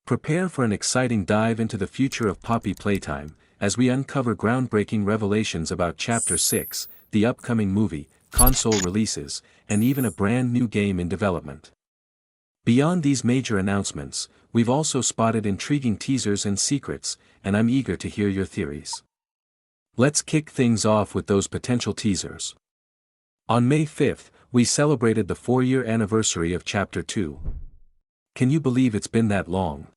Prepare for an exciting dive into the future of Poppy Playtime, as we uncover groundbreaking revelations about Chapter 6, the upcoming movie, console releases, and even a brand new game in development. Beyond these major announcements, we've also spotted intriguing teasers and secrets, and I'm eager to hear your theories. Let's kick things off with those potential teasers. On May 5th, we celebrated the 4-year anniversary of Chapter 2. Can you believe it's been that long?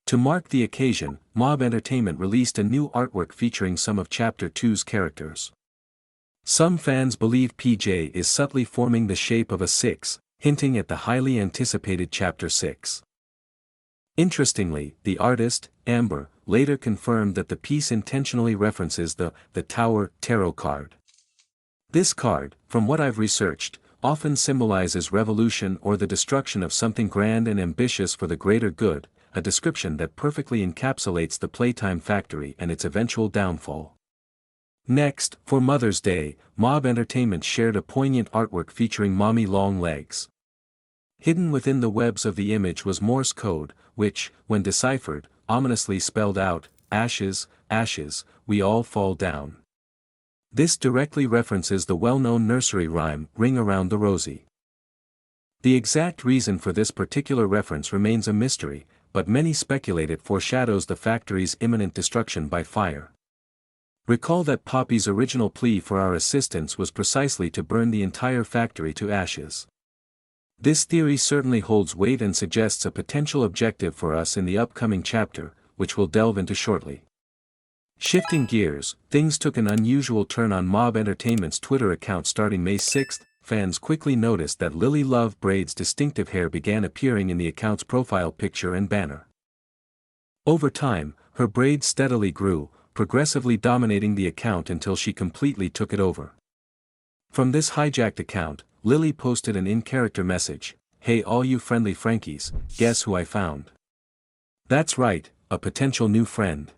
To mark the occasion, Mob Entertainment released a new artwork featuring some of Chapter 2's characters. Some fans believe PJ is subtly forming the shape of a 6, hinting at the highly anticipated Chapter 6. Interestingly, the artist, Amber, later confirmed that the piece intentionally references the Tower tarot card. This card, from what I've researched, often symbolizes revolution or the destruction of something grand and ambitious for the greater good, a description that perfectly encapsulates the Playtime factory and its eventual downfall. Next, for Mother's Day, Mob Entertainment shared a poignant artwork featuring Mommy Long Legs. Hidden within the webs of the image was Morse code, which, when deciphered, ominously spelled out, "Ashes, ashes, we all fall down." This directly references the well-known nursery rhyme, "Ring Around the Rosie." The exact reason for this particular reference remains a mystery, but many speculate it foreshadows the factory's imminent destruction by fire. Recall that Poppy's original plea for our assistance was precisely to burn the entire factory to ashes. This theory certainly holds weight and suggests a potential objective for us in the upcoming chapter, which we'll delve into shortly. Shifting gears, things took an unusual turn on Mob Entertainment's Twitter account starting May 6. Fans quickly noticed that Lily Love Braid's distinctive hair began appearing in the account's profile picture and banner. Over time, her braid steadily grew, progressively dominating the account until she completely took it over. From this hijacked account, Lily posted an in-character message, "Hey all you friendly Frankies, guess who I found?" That's right, a potential new friend.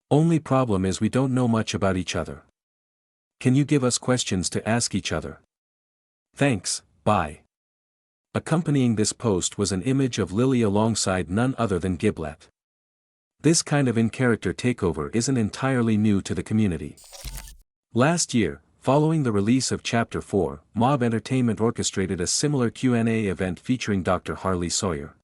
Only problem is we don't know much about each other. Can you give us questions to ask each other? Thanks, bye. Accompanying this post was an image of Lily alongside none other than Giblet. This kind of in-character takeover isn't entirely new to the community. Last year, following the release of Chapter 4, Mob Entertainment orchestrated a similar Q&A event featuring Dr. Harley Sawyer.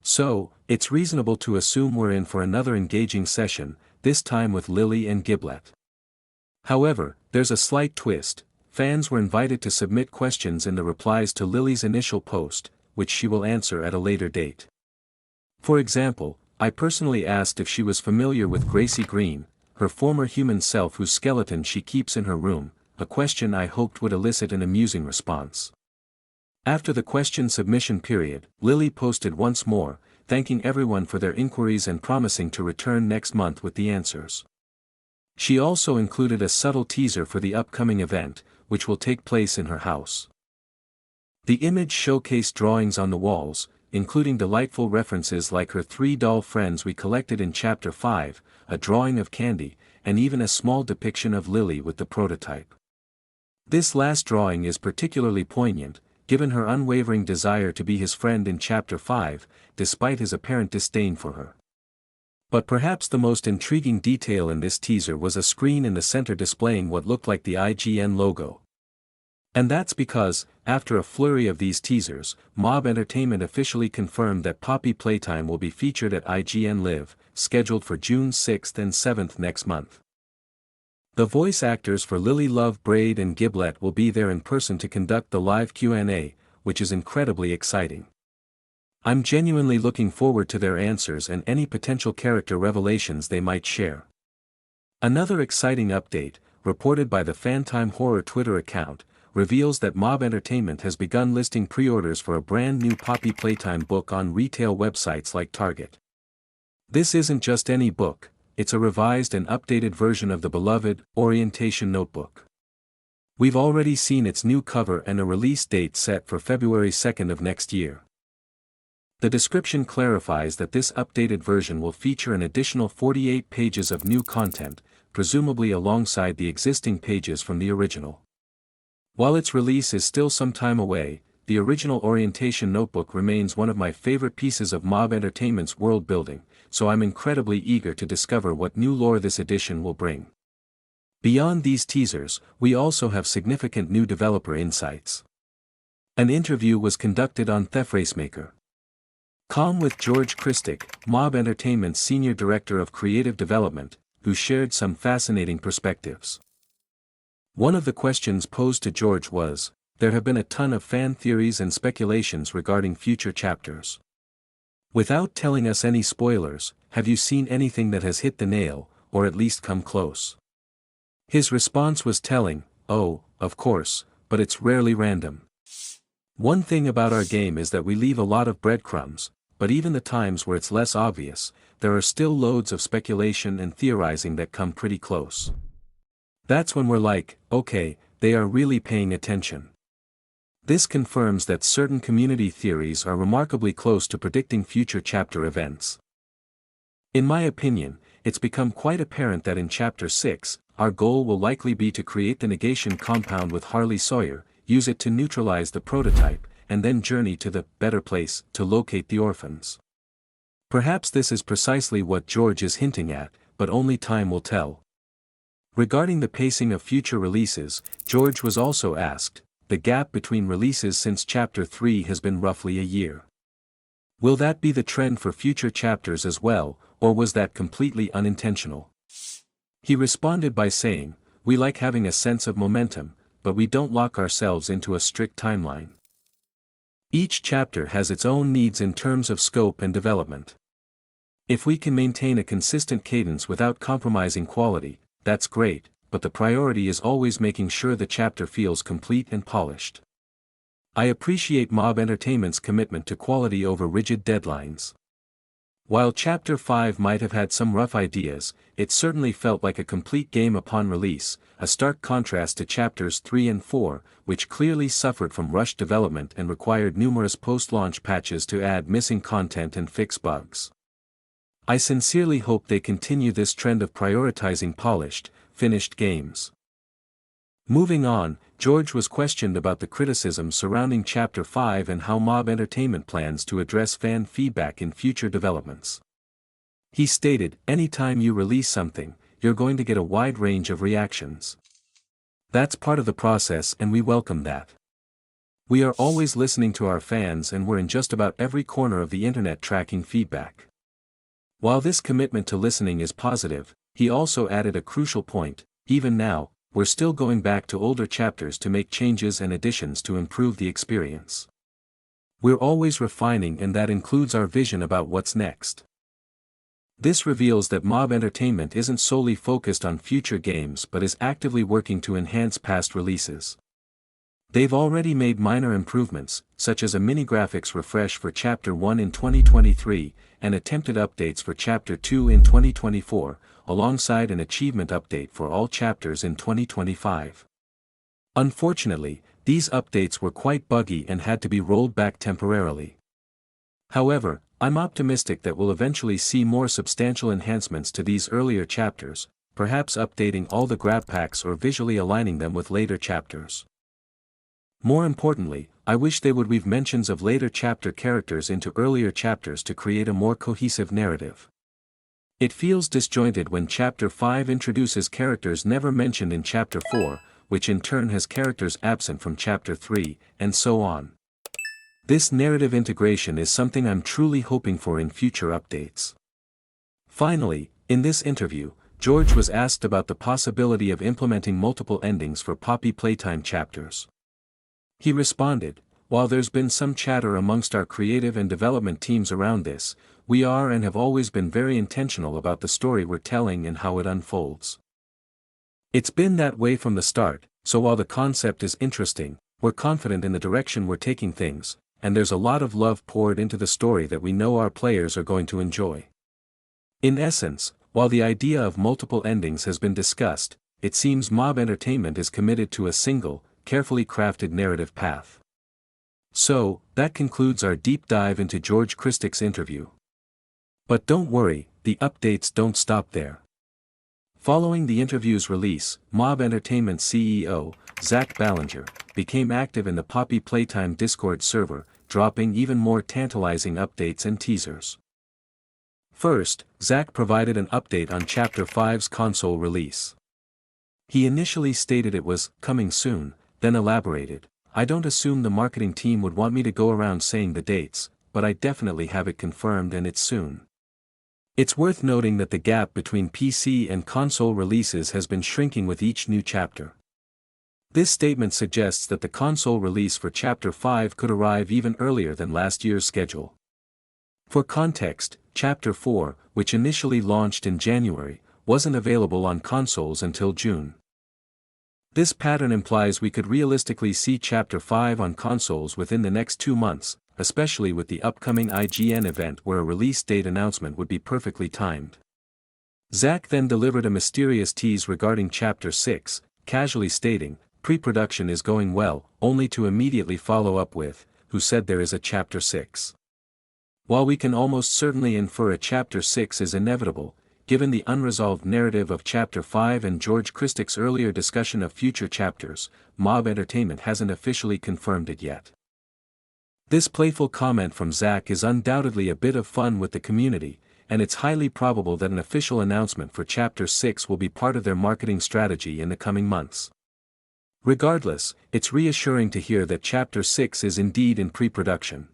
So, it's reasonable to assume we're in for another engaging session, this time with Lily and Giblet. However, there's a slight twist. Fans were invited to submit questions in the replies to Lily's initial post, which she will answer at a later date. For example, I personally asked if she was familiar with Gracie Green, her former human self whose skeleton she keeps in her room, a question I hoped would elicit an amusing response. After the question submission period, Lily posted once more, thanking everyone for their inquiries and promising to return next month with the answers. She also included a subtle teaser for the upcoming event, which will take place in her house. The image showcased drawings on the walls, including delightful references like her 3 doll friends we collected in Chapter 5, a drawing of Candy, and even a small depiction of Lily with the prototype. This last drawing is particularly poignant, given her unwavering desire to be his friend in Chapter 5, despite his apparent disdain for her. But perhaps the most intriguing detail in this teaser was a screen in the center displaying what looked like the IGN logo. And that's because, after a flurry of these teasers, Mob Entertainment officially confirmed that Poppy Playtime will be featured at IGN Live, scheduled for June 6th and 7th next month. The voice actors for Lily Love Braid and Giblet will be there in person to conduct the live Q&A, which is incredibly exciting. I'm genuinely looking forward to their answers and any potential character revelations they might share. Another exciting update, reported by the Fantime Horror Twitter account, reveals that Mob Entertainment has begun listing pre-orders for a brand new Poppy Playtime book on retail websites like Target. This isn't just any book, it's a revised and updated version of the beloved Orientation Notebook. We've already seen its new cover and a release date set for February 2nd of next year. The description clarifies that this updated version will feature an additional 48 pages of new content, presumably alongside the existing pages from the original. While its release is still some time away, the original Orientation Notebook remains one of my favorite pieces of Mob Entertainment's world building, so I'm incredibly eager to discover what new lore this edition will bring. Beyond these teasers, we also have significant new developer insights. An interview was conducted on thefracemaker.com with George Christic, Mob Entertainment's Senior Director of Creative Development, who shared some fascinating perspectives. One of the questions posed to George was, there have been a ton of fan theories and speculations regarding future chapters. Without telling us any spoilers, have you seen anything that has hit the nail, or at least come close? His response was telling, oh, of course, but it's rarely random. One thing about our game is that we leave a lot of breadcrumbs, but even the times where it's less obvious, there are still loads of speculation and theorizing that come pretty close. That's when we're like, okay, they are really paying attention. This confirms that certain community theories are remarkably close to predicting future chapter events. In my opinion, it's become quite apparent that in Chapter 6, our goal will likely be to create the negation compound with Harley Sawyer, use it to neutralize the prototype, and then journey to the better place to locate the orphans. Perhaps this is precisely what George is hinting at, but only time will tell. Regarding the pacing of future releases, George was also asked, the gap between releases since Chapter 3 has been roughly a year. Will that be the trend for future chapters as well, or was that completely unintentional? He responded by saying, we like having a sense of momentum, but we don't lock ourselves into a strict timeline. Each chapter has its own needs in terms of scope and development. If we can maintain a consistent cadence without compromising quality, that's great, but the priority is always making sure the chapter feels complete and polished. I appreciate Mob Entertainment's commitment to quality over rigid deadlines. While Chapter 5 might have had some rough ideas, it certainly felt like a complete game upon release, a stark contrast to Chapters 3 and 4, which clearly suffered from rushed development and required numerous post-launch patches to add missing content and fix bugs. I sincerely hope they continue this trend of prioritizing polished, finished games. Moving on, George was questioned about the criticism surrounding Chapter 5 and how Mob Entertainment plans to address fan feedback in future developments. He stated, anytime you release something, you're going to get a wide range of reactions. That's part of the process and we welcome that. We are always listening to our fans and we're in just about every corner of the internet tracking feedback. While this commitment to listening is positive, he also added a crucial point, even now, we're still going back to older chapters to make changes and additions to improve the experience. We're always refining and that includes our vision about what's next. This reveals that Mob Entertainment isn't solely focused on future games but is actively working to enhance past releases. They've already made minor improvements, such as a mini-graphics refresh for Chapter 1 in 2023, and attempted updates for Chapter 2 in 2024, alongside an achievement update for all chapters in 2025. Unfortunately, these updates were quite buggy and had to be rolled back temporarily. However, I'm optimistic that we'll eventually see more substantial enhancements to these earlier chapters, perhaps updating all the grab packs or visually aligning them with later chapters. More importantly, I wish they would weave mentions of later chapter characters into earlier chapters to create a more cohesive narrative. It feels disjointed when Chapter 5 introduces characters never mentioned in Chapter 4, which in turn has characters absent from Chapter 3, and so on. This narrative integration is something I'm truly hoping for in future updates. Finally, in this interview, George was asked about the possibility of implementing multiple endings for Poppy Playtime chapters. He responded, while there's been some chatter amongst our creative and development teams around this, we are and have always been very intentional about the story we're telling and how it unfolds. It's been that way from the start, so while the concept is interesting, we're confident in the direction we're taking things, and there's a lot of love poured into the story that we know our players are going to enjoy. In essence, while the idea of multiple endings has been discussed, it seems Mob Entertainment is committed to a single, carefully crafted narrative path. So, that concludes our deep dive into George Christic's interview. But don't worry, the updates don't stop there. Following the interview's release, Mob Entertainment CEO, Zach Ballinger, became active in the Poppy Playtime Discord server, dropping even more tantalizing updates and teasers. First, Zach provided an update on Chapter 5's console release. He initially stated it was coming soon, then elaborated, "I don't assume the marketing team would want me to go around saying the dates, but I definitely have it confirmed and it's soon." It's worth noting that the gap between PC and console releases has been shrinking with each new chapter. This statement suggests that the console release for Chapter 5 could arrive even earlier than last year's schedule. For context, Chapter 4, which initially launched in January, wasn't available on consoles until June. This pattern implies we could realistically see Chapter 5 on consoles within the next 2 months, especially with the upcoming IGN event where a release date announcement would be perfectly timed. Zach then delivered a mysterious tease regarding Chapter 6, casually stating, "Pre-production is going well," only to immediately follow up with, "Who said there is a Chapter 6? While we can almost certainly infer a Chapter 6 is inevitable, given the unresolved narrative of Chapter 5 and George Christick's earlier discussion of future chapters, Mob Entertainment hasn't officially confirmed it yet. This playful comment from Zach is undoubtedly a bit of fun with the community, and it's highly probable that an official announcement for Chapter 6 will be part of their marketing strategy in the coming months. Regardless, it's reassuring to hear that Chapter 6 is indeed in pre-production.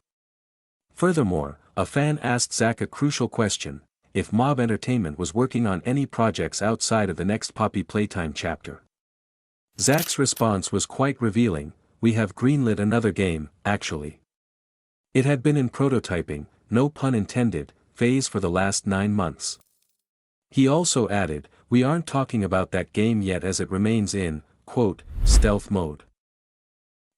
Furthermore, a fan asked Zach a crucial question: if Mob Entertainment was working on any projects outside of the next Poppy Playtime chapter. Zach's response was quite revealing: "We have greenlit another game, actually. It had been in prototyping, no pun intended, phase for the last 9 months." He also added, "We aren't talking about that game yet as it remains in, quote, stealth mode."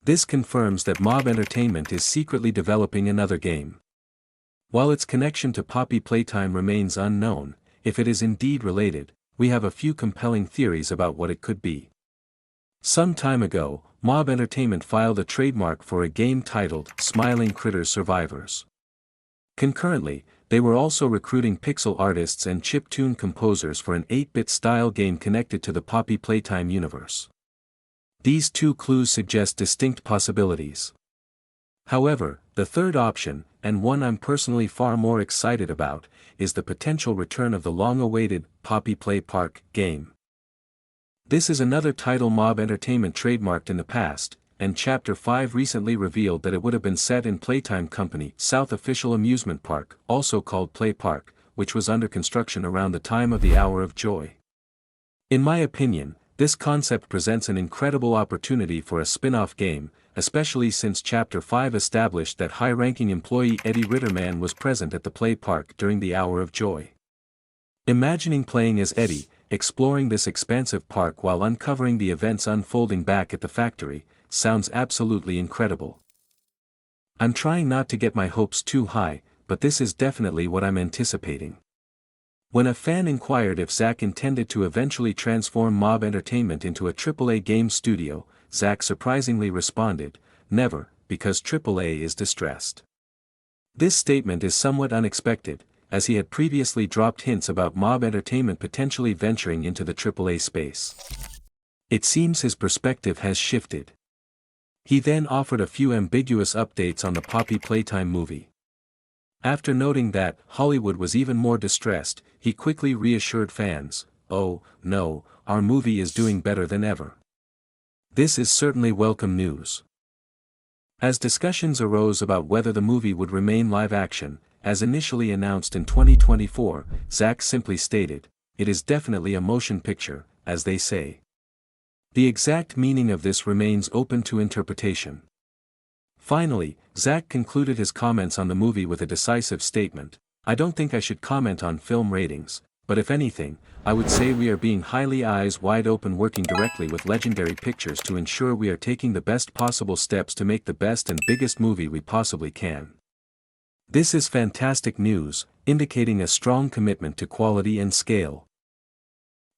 This confirms that Mob Entertainment is secretly developing another game. While its connection to Poppy Playtime remains unknown, if it is indeed related, we have a few compelling theories about what it could be. Some time ago, Mob Entertainment filed a trademark for a game titled Smiling Critters Survivors. Concurrently, they were also recruiting pixel artists and chiptune composers for an 8-bit style game connected to the Poppy Playtime universe. These two clues suggest distinct possibilities. However, the third option, and one I'm personally far more excited about, is the potential return of the long-awaited Poppy Play Park game. This is another title Mob Entertainment trademarked in the past, and Chapter 5 recently revealed that it would have been set in Playtime Company South Official Amusement Park, also called Play Park, which was under construction around the time of the Hour of Joy. In my opinion, this concept presents an incredible opportunity for a spin-off game, especially since Chapter 5 established that high-ranking employee Eddie Ritterman was present at the Play Park during the Hour of Joy. Imagining playing as Eddie, exploring this expansive park while uncovering the events unfolding back at the factory, sounds absolutely incredible. I'm trying not to get my hopes too high, but this is definitely what I'm anticipating. When a fan inquired if Zach intended to eventually transform Mob Entertainment into a AAA game studio, Zach surprisingly responded, "Never, because AAA is distressed." This statement is somewhat unexpected, as he had previously dropped hints about Mob Entertainment potentially venturing into the AAA space. It seems his perspective has shifted. He then offered a few ambiguous updates on the Poppy Playtime movie. After noting that Hollywood was even more distressed, he quickly reassured fans, "Oh, no, our movie is doing better than ever." This is certainly welcome news. As discussions arose about whether the movie would remain live action, as initially announced in 2024, Zach simply stated, "It is definitely a motion picture, as they say." The exact meaning of this remains open to interpretation. Finally, Zach concluded his comments on the movie with a decisive statement, "I don't think I should comment on film ratings, but if anything, I would say we are being highly eyes wide open working directly with Legendary Pictures to ensure we are taking the best possible steps to make the best and biggest movie we possibly can." This is fantastic news, indicating a strong commitment to quality and scale.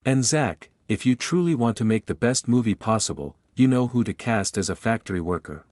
And Zach, if you truly want to make the best movie possible, you know who to cast as a factory worker.